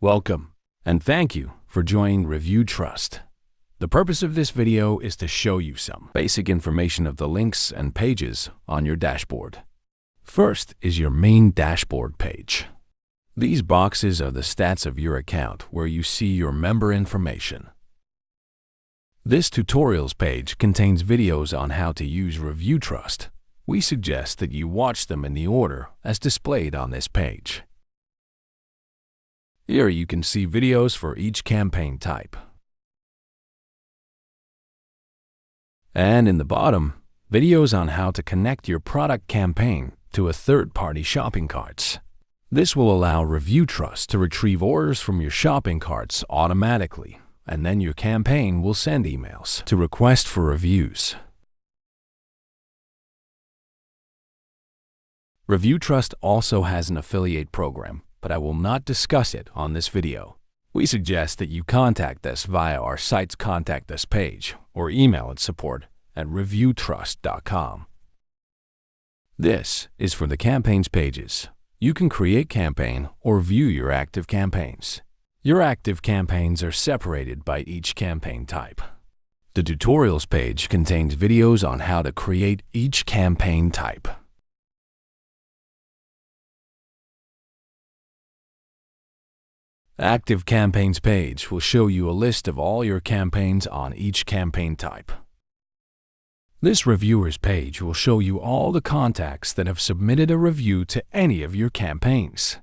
Welcome, and thank you for joining Review Trust. The purpose of this video is to show you some basic information of the links and pages on your dashboard. First is your main dashboard page. These boxes are the stats of your account where you see your member information. This tutorials page contains videos on how to use Review Trust. We suggest that you watch them in the order as displayed on this page. Here you can see videos for each campaign type. And in the bottom, videos on how to connect your product campaign to a third-party shopping carts. This will allow Review Trust to retrieve orders from your shopping carts automatically, and then your campaign will send emails to request for reviews. Review Trust also has an affiliate program, but I will not discuss it on this video. We suggest that you contact us via our site's Contact Us page or email at support@reviewtrust.com. This is for the campaigns pages. You can create campaign or view your active campaigns. Your active campaigns are separated by each campaign type. The tutorials page contains videos on how to create each campaign type. Active Campaigns page will show you a list of all your campaigns on each campaign type. This Reviewers page will show you all the contacts that have submitted a review to any of your campaigns.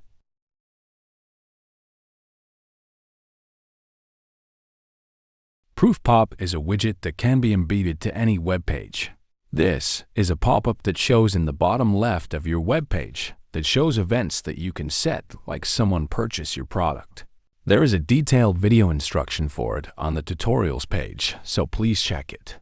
Proof Pop is a widget that can be embedded to any web page. This is a pop-up that shows in the bottom left of your web page that shows events that you can set, like someone purchase your product. There is a detailed video instruction for it on the tutorials page, so please check it.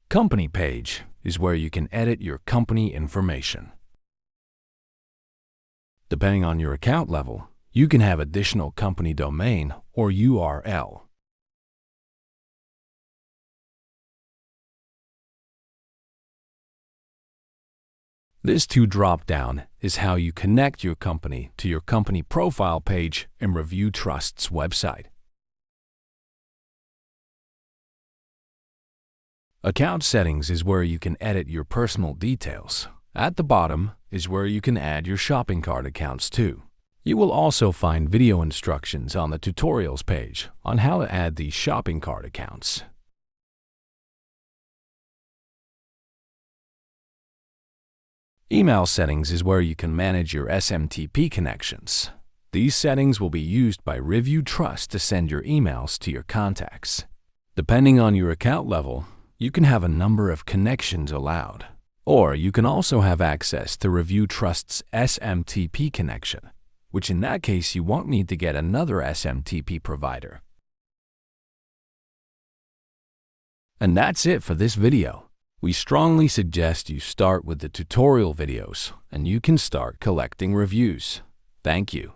Company page is where you can edit your company information. Depending on your account level, you can have additional company domain or URL. This drop-down is how you connect your company to your company profile page in Review Trust's website. Account settings is where you can edit your personal details. At the bottom is where you can add your shopping cart accounts too. You will also find video instructions on the tutorials page on how to add these shopping cart accounts. Email settings is where you can manage your SMTP connections. These settings will be used by Review Trust to send your emails to your contacts. Depending on your account level, you can have a number of connections allowed, or you can also have access to Review Trust's SMTP connection, which in that case you won't need to get another SMTP provider. And that's it for this video. We strongly suggest you start with the tutorial videos, and you can start collecting reviews. Thank you.